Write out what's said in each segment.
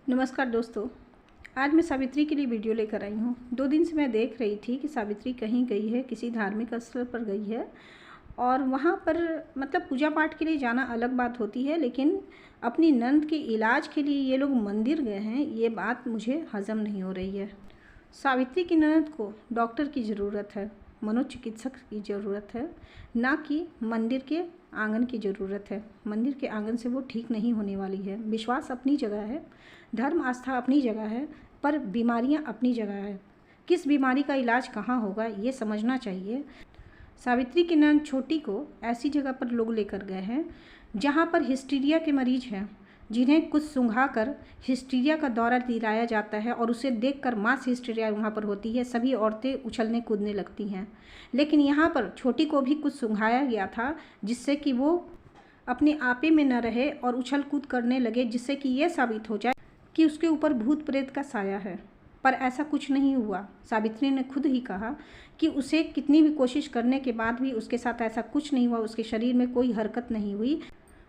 नमस्कार दोस्तों। आज मैं सावित्री के लिए वीडियो लेकर आई हूँ। 2 दिन से मैं देख रही थी कि सावित्री कहीं गई है, किसी धार्मिक स्थल पर गई है और वहाँ पर मतलब पूजा पाठ के लिए जाना अलग बात होती है, लेकिन अपनी नंद के इलाज के लिए ये लोग मंदिर गए हैं, ये बात मुझे हज़म नहीं हो रही है। सावित्री की ननद को डॉक्टर की ज़रूरत है, मनोचिकित्सक की ज़रूरत है, ना कि मंदिर के आंगन की ज़रूरत है। मंदिर के आंगन से वो ठीक नहीं होने वाली है। विश्वास अपनी जगह है, धर्म आस्था अपनी जगह है, पर बीमारियां अपनी जगह है। किस बीमारी का इलाज कहाँ होगा ये समझना चाहिए। सावित्री की ननद छोटी को ऐसी जगह पर लोग लेकर गए हैं जहाँ पर हिस्टीरिया के मरीज हैं, जिन्हें कुछ सूंघा कर हिस्टीरिया का दौरा दिलाया जाता है और उसे देखकर मास हिस्टीरिया वहाँ पर होती है। सभी औरतें उछलने कूदने लगती हैं। लेकिन यहाँ पर छोटी को भी कुछ सूंघाया गया था जिससे कि वो अपने आपे में न रहे और उछल कूद करने लगे, जिससे कि ये साबित हो जाए कि उसके ऊपर भूत प्रेत का साया है। पर ऐसा कुछ नहीं हुआ। सावित्री ने खुद ही कहा कि उसे कितनी भी कोशिश करने के बाद भी उसके साथ ऐसा कुछ नहीं हुआ, उसके शरीर में कोई हरकत नहीं हुई।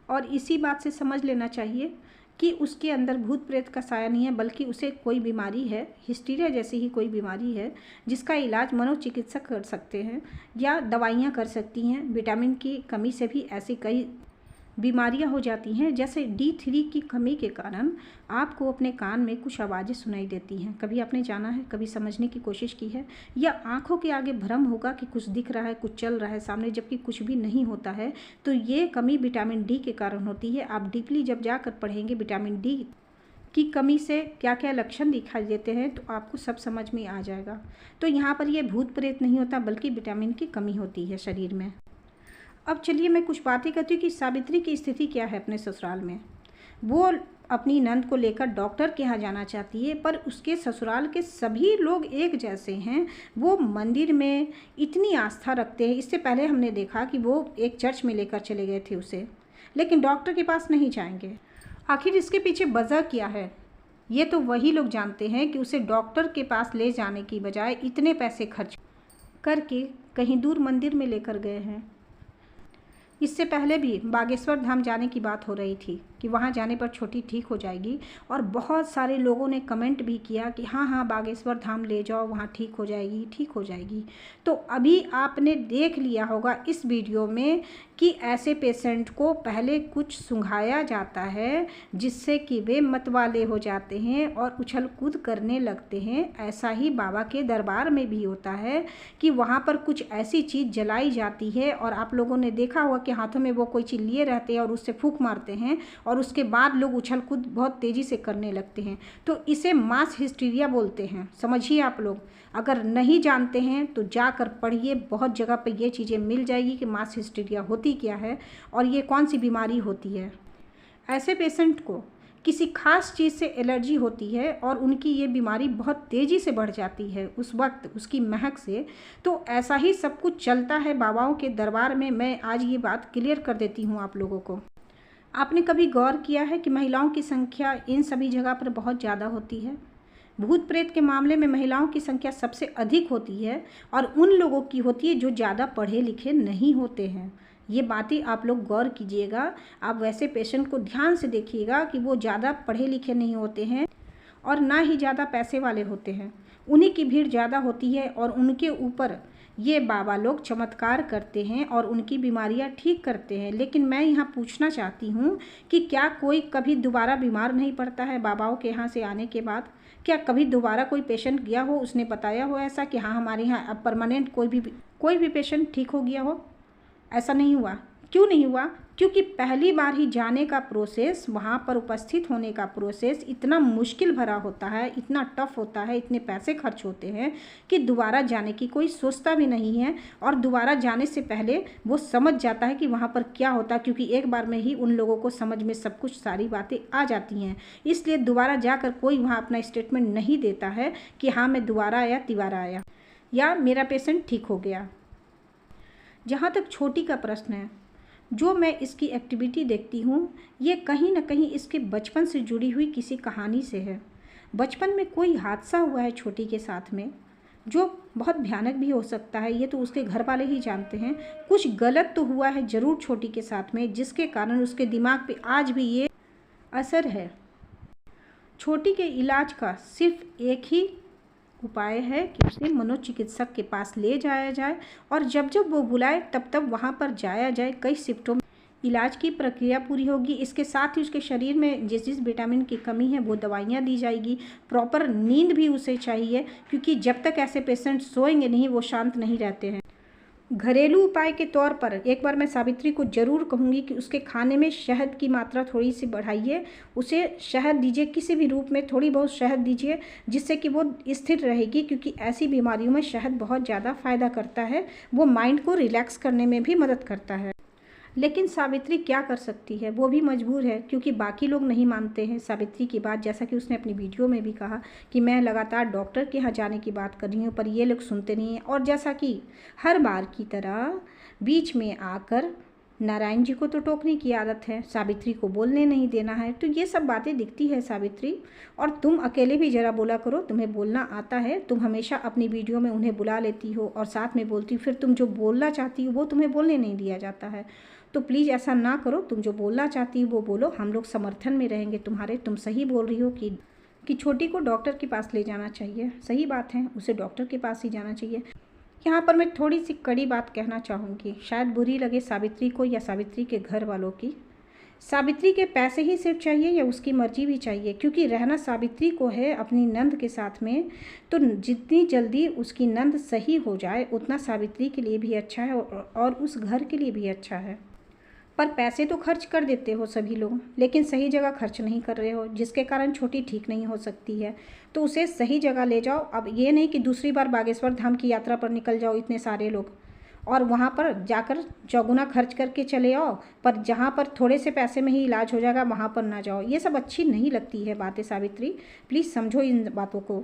और इसी बात से समझ लेना चाहिए कि उसके अंदर भूत प्रेत का साया नहीं है, बल्कि उसे कोई बीमारी है, हिस्टीरिया जैसी ही कोई बीमारी है, जिसका इलाज मनोचिकित्सक कर सकते हैं या दवाइयाँ कर सकती हैं। विटामिन की कमी से भी ऐसी कई बीमारियां हो जाती हैं, जैसे D3 की कमी के कारण आपको अपने कान में कुछ आवाज़ें सुनाई देती हैं। कभी आपने जाना है, कभी समझने की कोशिश की है, या आंखों के आगे भ्रम होगा कि कुछ दिख रहा है, कुछ चल रहा है सामने, जबकि कुछ भी नहीं होता है। तो ये कमी विटामिन D के कारण होती है। आप डीपली जब जाकर पढ़ेंगे विटामिन D की कमी से क्या क्या लक्षण दिखाई देते हैं, तो आपको सब समझ में आ जाएगा। तो यहाँ पर यह भूत प्रेत नहीं होता, बल्कि विटामिन की कमी होती है शरीर में। अब चलिए मैं कुछ बातें करती हूँ कि सावित्री की स्थिति क्या है अपने ससुराल में। वो अपनी नंद को लेकर डॉक्टर के यहाँ जाना चाहती है, पर उसके ससुराल के सभी लोग एक जैसे हैं। वो मंदिर में इतनी आस्था रखते हैं। इससे पहले हमने देखा कि वो एक चर्च में लेकर चले गए थे उसे, लेकिन डॉक्टर के पास नहीं जाएंगे। आखिर इसके पीछे वजह क्या है, ये तो वही लोग जानते हैं कि उसे डॉक्टर के पास ले जाने की बजाय इतने पैसे खर्च करके कहीं दूर मंदिर में लेकर गए हैं। इससे पहले भी बागेश्वर धाम जाने की बात हो रही थी कि वहाँ जाने पर छोटी ठीक हो जाएगी, और बहुत सारे लोगों ने कमेंट भी किया कि हाँ हाँ बागेश्वर धाम ले जाओ, वहाँ ठीक हो जाएगी, ठीक हो जाएगी। तो अभी आपने देख लिया होगा इस वीडियो में कि ऐसे पेशेंट को पहले कुछ सूंघाया जाता है, जिससे कि वे मतवाले हो जाते हैं और उछल कूद करने लगते हैं। ऐसा ही बाबा के दरबार में भी होता है कि वहाँ पर कुछ ऐसी चीज़ जलाई जाती है, और आप लोगों ने देखा होगा कि हाथों में वो कोई चीज़ लिए रहते हैं और उससे फूंक मारते हैं, और उसके बाद लोग उछल कूद बहुत तेज़ी से करने लगते हैं। तो इसे मास हिस्टीरिया बोलते हैं। समझिए आप लोग, अगर नहीं जानते हैं तो जाकर पढ़िए, बहुत जगह पर ये चीज़ें मिल जाएगी कि मास हिस्टीरिया होती क्या है और ये कौन सी बीमारी होती है। ऐसे पेशेंट को किसी खास चीज़ से एलर्जी होती है और उनकी ये बीमारी बहुत तेज़ी से बढ़ जाती है उस वक्त उसकी महक से। तो ऐसा ही सब कुछ चलता है बाबाओं के दरबार में। मैं आज ये बात क्लियर कर देती हूँ आप लोगों को। आपने कभी गौर किया है कि महिलाओं की संख्या इन सभी जगह पर बहुत ज़्यादा होती है? भूत प्रेत के मामले में महिलाओं की संख्या सबसे अधिक होती है, और उन लोगों की होती है जो ज़्यादा पढ़े लिखे नहीं होते हैं। ये बातें आप लोग गौर कीजिएगा। आप वैसे पेशेंट को ध्यान से देखिएगा कि वो ज़्यादा पढ़े लिखे नहीं होते हैं और ना ही ज़्यादा पैसे वाले होते हैं। उन्हीं की भीड़ ज़्यादा होती है और उनके ऊपर ये बाबा लोग चमत्कार करते हैं और उनकी बीमारियां ठीक करते हैं। लेकिन मैं यहाँ पूछना चाहती हूँ कि क्या कोई कभी दोबारा बीमार नहीं पड़ता है बाबाओं के यहाँ से आने के बाद? क्या कभी दोबारा कोई पेशेंट गया हो, उसने बताया हो ऐसा कि हाँ हमारे यहाँ अब परमानेंट कोई भी पेशेंट ठीक हो गया हो? ऐसा नहीं हुआ। क्यों नहीं हुआ? क्योंकि पहली बार ही जाने का प्रोसेस, वहाँ पर उपस्थित होने का प्रोसेस इतना मुश्किल भरा होता है, इतना टफ होता है, इतने पैसे खर्च होते हैं कि दोबारा जाने की कोई सोचता भी नहीं है। और दोबारा जाने से पहले वो समझ जाता है कि वहाँ पर क्या होता है, क्योंकि एक बार में ही उन लोगों को समझ में सब कुछ सारी बातें आ जाती हैं। इसलिए दोबारा जाकर कोई वहाँ अपना स्टेटमेंट नहीं देता है कि हाँ मैं दोबारा आया, तिबारा आया, या मेरा पेशेंट ठीक हो गया। जहाँ तक छोटी का प्रश्न है, जो मैं इसकी एक्टिविटी देखती हूँ ये कहीं ना कहीं इसके बचपन से जुड़ी हुई किसी कहानी से है। बचपन में कोई हादसा हुआ है छोटी के साथ में, जो बहुत भयानक भी हो सकता है, ये तो उसके घर वाले ही जानते हैं। कुछ गलत तो हुआ है ज़रूर छोटी के साथ में, जिसके कारण उसके दिमाग पे आज भी ये असर है। छोटी के इलाज का सिर्फ एक ही उपाय है कि उसे मनोचिकित्सक के पास ले जाया जाए और जब जब वो बुलाए तब तब वहाँ पर जाया जाए। कई शिफ्टों में इलाज की प्रक्रिया पूरी होगी। इसके साथ ही उसके शरीर में जिस जिस विटामिन की कमी है वो दवाइयाँ दी जाएगी। प्रॉपर नींद भी उसे चाहिए, क्योंकि जब तक ऐसे पेशेंट सोएंगे नहीं वो शांत नहीं रहते हैं। घरेलू उपाय के तौर पर एक बार मैं सावित्री को ज़रूर कहूँगी कि उसके खाने में शहद की मात्रा थोड़ी सी बढ़ाइए। उसे शहद दीजिए, किसी भी रूप में थोड़ी बहुत शहद दीजिए, जिससे कि वो स्थिर रहेगी, क्योंकि ऐसी बीमारियों में शहद बहुत ज़्यादा फ़ायदा करता है। वो माइंड को रिलैक्स करने में भी मदद करता है। लेकिन सावित्री क्या कर सकती है, वो भी मजबूर है, क्योंकि बाकी लोग नहीं मानते हैं सावित्री की बात। जैसा कि उसने अपनी वीडियो में भी कहा कि मैं लगातार डॉक्टर के यहाँ जाने की बात कर रही हूँ, पर ये लोग सुनते नहीं हैं। और जैसा कि हर बार की तरह बीच में आकर नारायण जी को तो टोकने की आदत है, सावित्री को बोलने नहीं देना है। तो ये सब बातें दिखती है सावित्री। और तुम अकेले भी ज़रा बोला करो, तुम्हें बोलना आता है। तुम हमेशा अपनी वीडियो में उन्हें बुला लेती हो और साथ में बोलती हो, फिर तुम जो बोलना चाहती हो वो तुम्हें बोलने नहीं दिया जाता है। तो प्लीज़ ऐसा ना करो, तुम जो बोलना चाहती हो वो बोलो, हम लोग समर्थन में रहेंगे तुम्हारे। तुम सही बोल रही हो कि छोटी को डॉक्टर के पास ले जाना चाहिए। सही बात है, उसे डॉक्टर के पास ही जाना चाहिए। यहाँ पर मैं थोड़ी सी कड़ी बात कहना चाहूँगी, शायद बुरी लगे सावित्री को या सावित्री के घर वालों की। सावित्री के पैसे ही सिर्फ चाहिए या उसकी मर्जी भी चाहिए? क्योंकि रहना सावित्री को है अपनी नंद के साथ में, तो जितनी जल्दी उसकी नंद सही हो जाए उतना सावित्री के लिए भी अच्छा है और उस घर के लिए भी अच्छा है। पर पैसे तो खर्च कर देते हो सभी लोग, लेकिन सही जगह खर्च नहीं कर रहे हो, जिसके कारण छोटी ठीक नहीं हो सकती है। तो उसे सही जगह ले जाओ। अब ये नहीं कि दूसरी बार बागेश्वर धाम की यात्रा पर निकल जाओ इतने सारे लोग और वहाँ पर जाकर चौगुना खर्च करके चले आओ, पर जहाँ पर थोड़े से पैसे में ही इलाज हो जाएगा वहाँ पर ना जाओ। ये सब अच्छी नहीं लगती है बातें सावित्री, प्लीज़ समझो इन बातों को।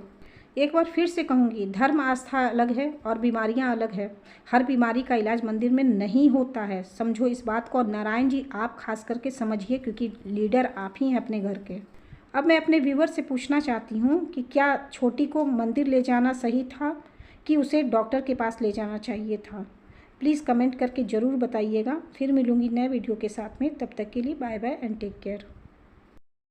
एक बार फिर से कहूँगी, धर्म आस्था अलग है और बीमारियाँ अलग है। हर बीमारी का इलाज मंदिर में नहीं होता है, समझो इस बात को। और नारायण जी आप खास करके समझिए, क्योंकि लीडर आप ही हैं अपने घर के। अब मैं अपने व्यूवर से पूछना चाहती हूँ कि क्या छोटी को मंदिर ले जाना सही था कि उसे डॉक्टर के पास ले जाना चाहिए था? प्लीज़ कमेंट करके ज़रूर बताइएगा। फिर मिलूँगी नए वीडियो के साथ में, तब तक के लिए bye bye and take care.